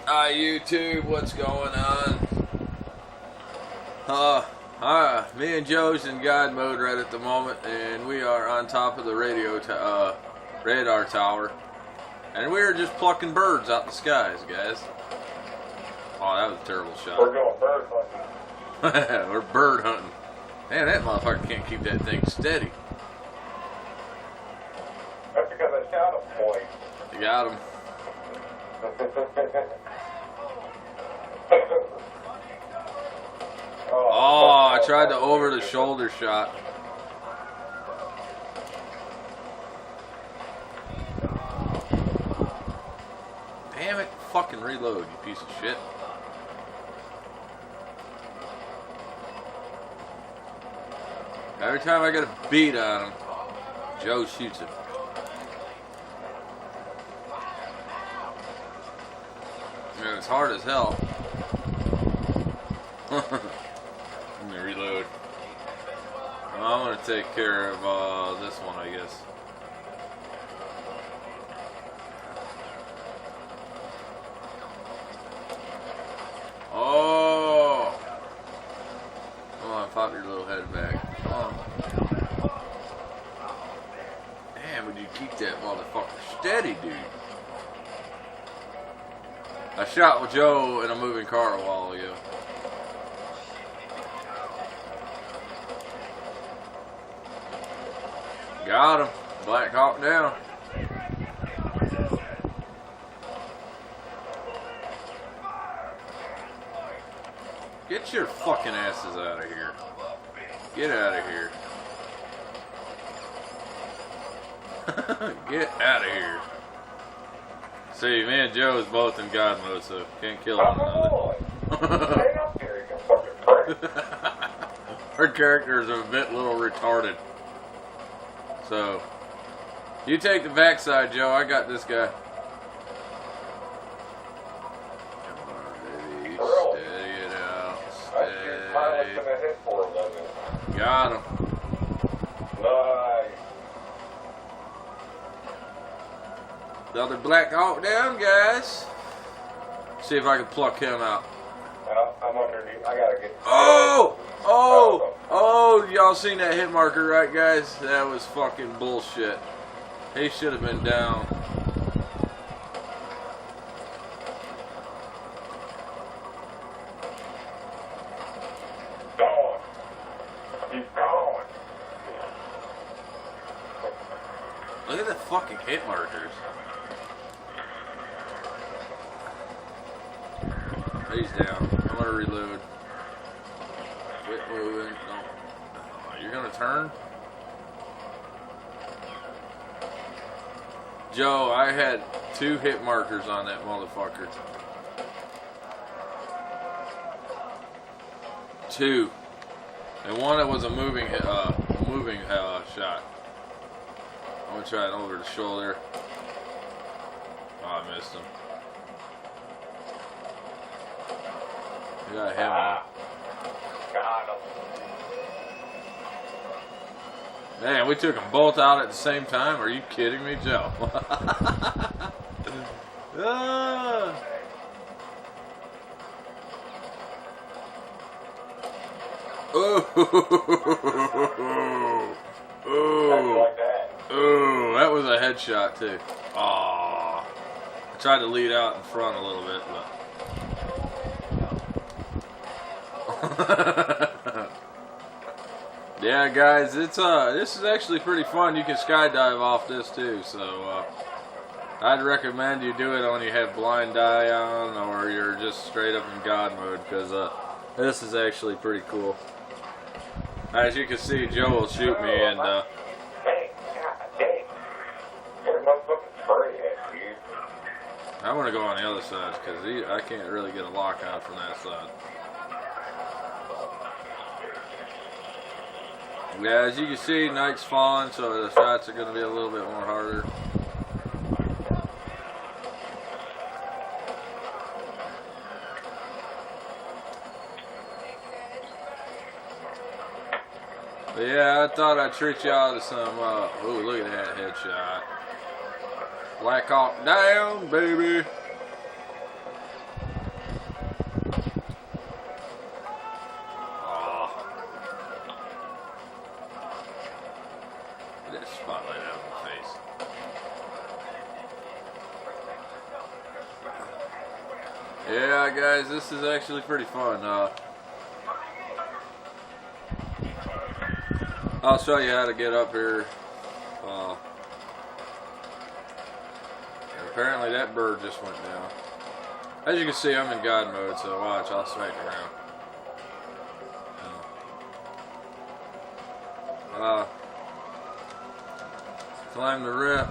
Hi YouTube, what's going on? Me and Joe's in God mode right at the moment, and we are on top of the radar tower, and we are just plucking birds out the skies, guys. Oh, that was a terrible shot. We're going bird hunting. We're bird hunting. Man, that motherfucker can't keep that thing steady. That's because I shot him twice. You got him. Oh, I tried the over-the-shoulder shot. Damn it, fucking reload, you piece of shit. Every time I get a beat on him, Joe shoots him. And it's hard as hell. Let me reload. Well, I'm gonna take care of this one, I guess. Oh! Come on, pop your little head back. Come on. Damn, would you keep that motherfucker steady, dude? I shot with Joe in a moving car a while ago. Got him. Black Hawk down. Get your fucking asses out of here. Get out of here. Get out of here. See, me and Joe is both in God mode, so can't kill one another. Stay up here, you fucking prick. Our characters are a bit little retarded. So, you take the backside, Joe. I got this guy. Come on, baby. Steady it out. Steady. Got him. Nice. Another Black Hawk down, guys. See if I can pluck him out. I'm underneath. I gotta get. Oh! Oh! Oh! Y'all seen that hit marker, right, guys? That was fucking bullshit. He should have been down. Gone. He's gone. Look at the fucking hit markers. He's down. I'm gonna reload. Quit moving. Don't. Oh, you're gonna turn? Joe, I had 2 hit markers on that motherfucker. 2. And one that was a moving shot. I'm gonna try it over the shoulder. Oh, I missed him. I got him on. Got him. Man, we took them both out at the same time? Are you kidding me, Joe? Ah. Ooh. Ooh. Like that. Ooh, that was a headshot too. Aww. I tried to lead out in front a little bit, but yeah, guys, it's this is actually pretty fun. You can skydive off this too, so I'd recommend you do it when you have blind eye on or you're just straight up in God mode, because this is actually pretty cool. As you can see, Joe will shoot me, and Dang, God dang. You're a motherfucking furry ass, dude. I'm gonna go on the other side because I can't really get a lock out from that side. Yeah, as you can see, night's falling, so the shots are gonna be a little bit more harder. But yeah, I thought I'd treat y'all to some, ooh, look at that headshot. Black Hawk down, baby. Yeah, guys, this is actually pretty fun. I'll show you how to get up here. Apparently that bird just went down. As you can see, I'm in God mode, so watch, I'll smack around. Climb the rip.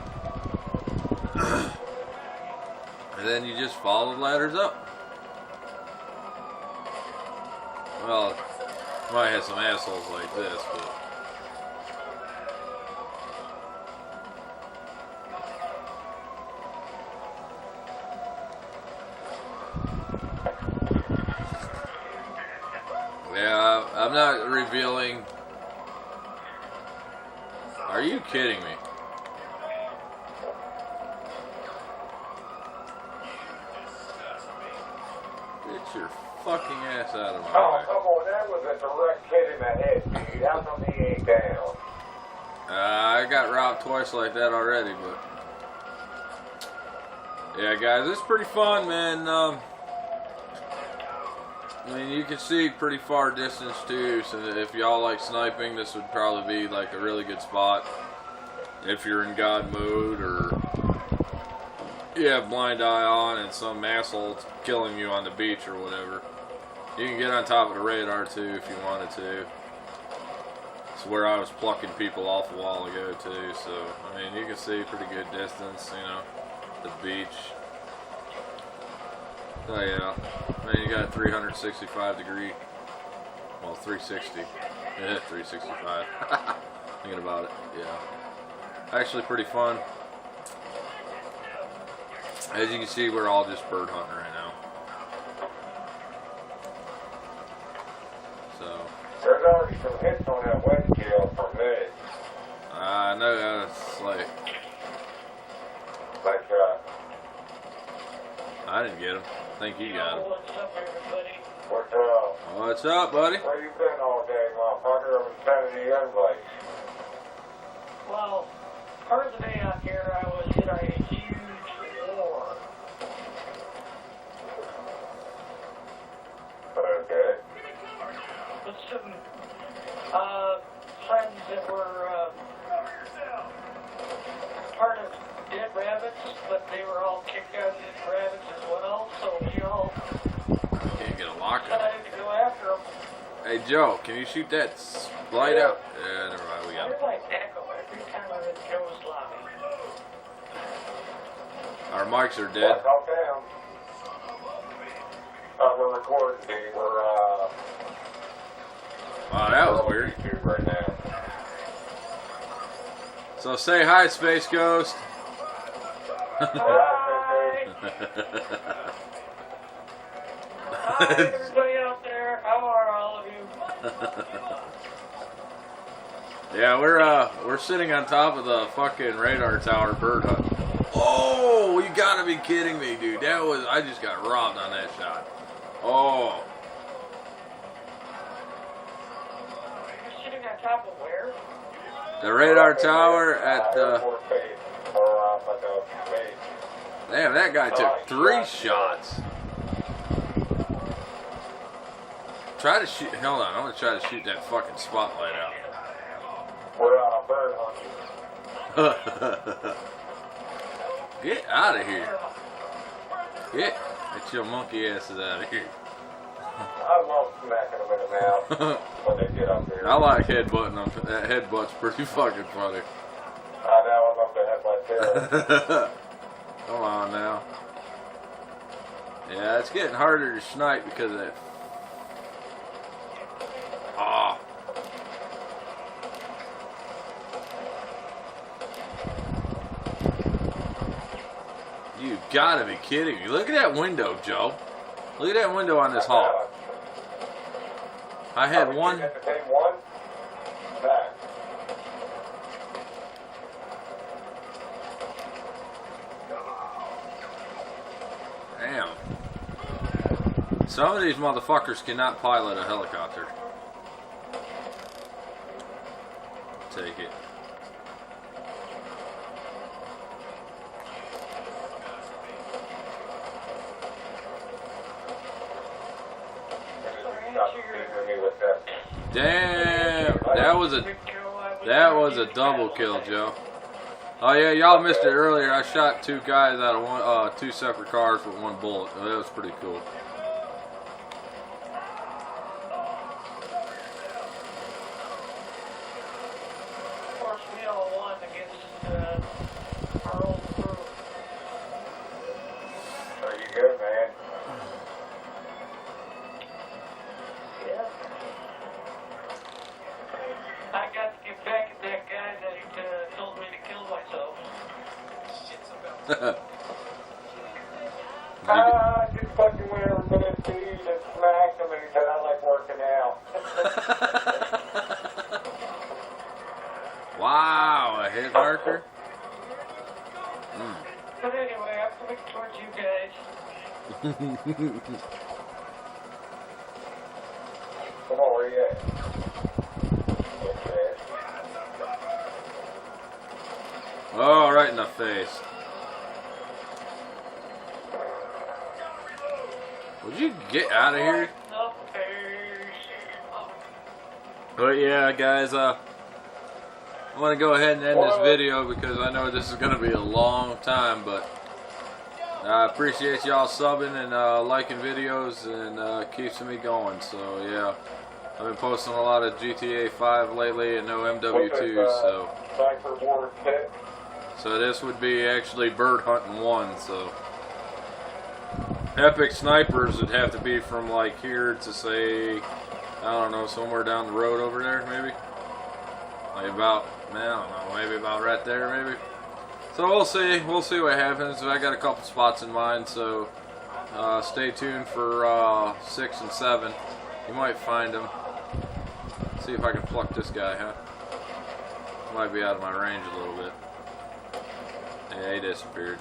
And then you just follow the ladders up. Well, you might have some assholes like this, but... Yeah, I'm not revealing. Are you kidding me? Get your fucking ass out of my way. Come on, that was a direct hit in the head, dude. How come he ain't down? I got robbed twice like that already, but... Yeah, guys, it's pretty fun, man. I mean, you can see pretty far distance too, so if y'all like sniping, this would probably be like a really good spot. If you're in God mode, or you have blind eye on and some asshole's killing you on the beach or whatever. You can get on top of the radar too if you wanted to. It's where I was plucking people off a while ago too, so I mean, you can see pretty good distance, you know, the beach. So yeah, I mean, you got 365 degree, well 360, yeah, 365, thinking about it, yeah, actually pretty fun. As you can see, we're all just bird hunting right now. So. There's already some hits on that wind kill from this. I know that's like I didn't get him. I think you got him. What's up, everybody? What's up? What's up, buddy? Where you been all day, motherfucker? I've been sending you invites. Well, part of the day out here, I was in a huge war. Okay. With some friends that were part of dead rabbits, but they were all kicked out of dead rabbits as well, so we all Can't get a lock on it. decided to go after them. Hey, Joe, can you shoot that light out? Yeah, never mind, we I got it. hear like echo every time I'm in Joe's lobby. Our mics are dead. Calm down. We're recording, dude. We're, Wow, that was on weird. YouTube right now. So say hi, Space Ghost. Hi! Hi, everybody out there. How are all of you? Yeah, we're sitting on top of the fucking radar tower bird hunt. Oh, you gotta be kidding me, dude. I just got robbed on that shot. Oh. You're sitting on top of where? The radar tower at Airport base, or, like a base. damn, that guy took 3 shots. Try to shoot, hold on, I'm gonna try to shoot that fucking spotlight out. We're bird hunting. Get out of here. Get your monkey asses out of here. I love smacking them in the mouth when they get up here. I like headbutting them. That headbutt's pretty fucking funny. I know, I love the headbutt too. Come on now. Yeah, it's getting harder to snipe because of that. Ah. You gotta be kidding me. Look at that window, Joe. Look at that window on this hall. I had one. At the same one? Back. Damn. Some of these motherfuckers cannot pilot a helicopter. Take it. me with that. Damn, that was a double kill, Joe. Oh yeah, y'all missed it earlier. I shot two guys out of one, two separate cars with one bullet. That was pretty cool. Of course, we all won against our old crew. Are you good, man? Yeah. I got to get back at that guy that told me to kill myself. I just fucking went over to the seat and smacked him and he said, I like working out. Wow, a hit marker. But anyway, I'm coming towards you guys. Come on, where you at? Okay. Oh, right in the face. Would you get out of here? But yeah, guys, I want to go ahead and end this video because I know this is going to be a long time, but I appreciate y'all subbing and liking videos and keeps me going. So yeah, I've been posting a lot of GTA 5 lately and no MW2, so Sniper Ward 10. so this would be actually Bird Hunting 1, so epic snipers would have to be from like here to say, I don't know, somewhere down the road over there, maybe. Like about, I don't know, maybe about right there, maybe. So we'll see what happens. I got a couple spots in mind, so stay tuned for 6 and 7. You might find them. See if I can pluck this guy, huh? Might be out of my range a little bit. Yeah, he disappeared.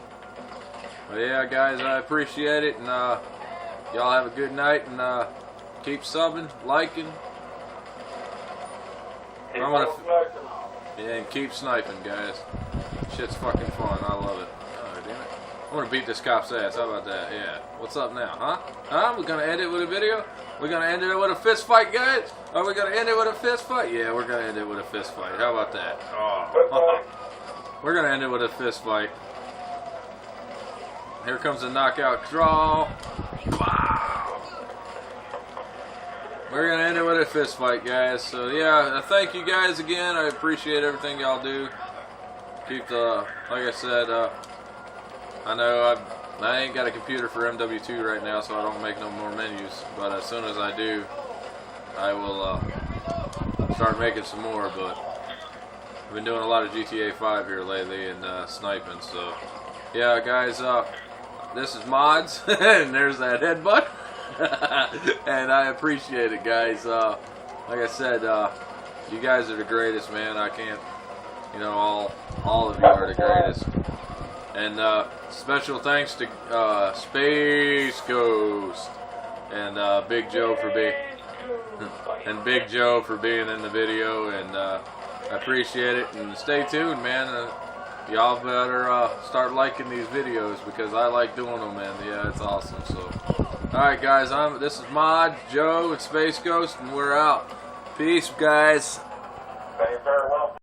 But yeah, guys, I appreciate it, and y'all have a good night, and keep subbing, liking. And keep sniping, guys. Shit's fucking fun. I love it. Oh, damn it. I'm gonna beat this cop's ass. How about that? Yeah. What's up now, huh? Huh? We're gonna end it with a video? We're gonna end it with a fist fight, guys? Are we gonna end it with a fist fight? Yeah, we're gonna end it with a fist fight. How about that? Oh. We're gonna end it with a fist fight. Here comes a knockout draw. Wow. We're gonna end it with a fist fight, guys. So yeah, thank you guys again. I appreciate everything y'all do. Keep the, like I said, I know I ain't got a computer for MW2 right now, so I don't make no more menus. But as soon as I do, I will start making some more. But I've been doing a lot of GTA 5 here lately and sniping. So yeah, guys, this is Mods, and there's that headbutt. And I appreciate it, guys. Like I said, you guys are the greatest, man. I can't, you know, all of you are the greatest. And special thanks to Space Ghost and Big Joe for being in the video, and I appreciate it. And stay tuned, man. Y'all better start liking these videos because I like doing them, and yeah, it's awesome. So, all right, guys, this is Mod, Joe, and Space Ghost, and we're out. Peace, guys. Say farewell.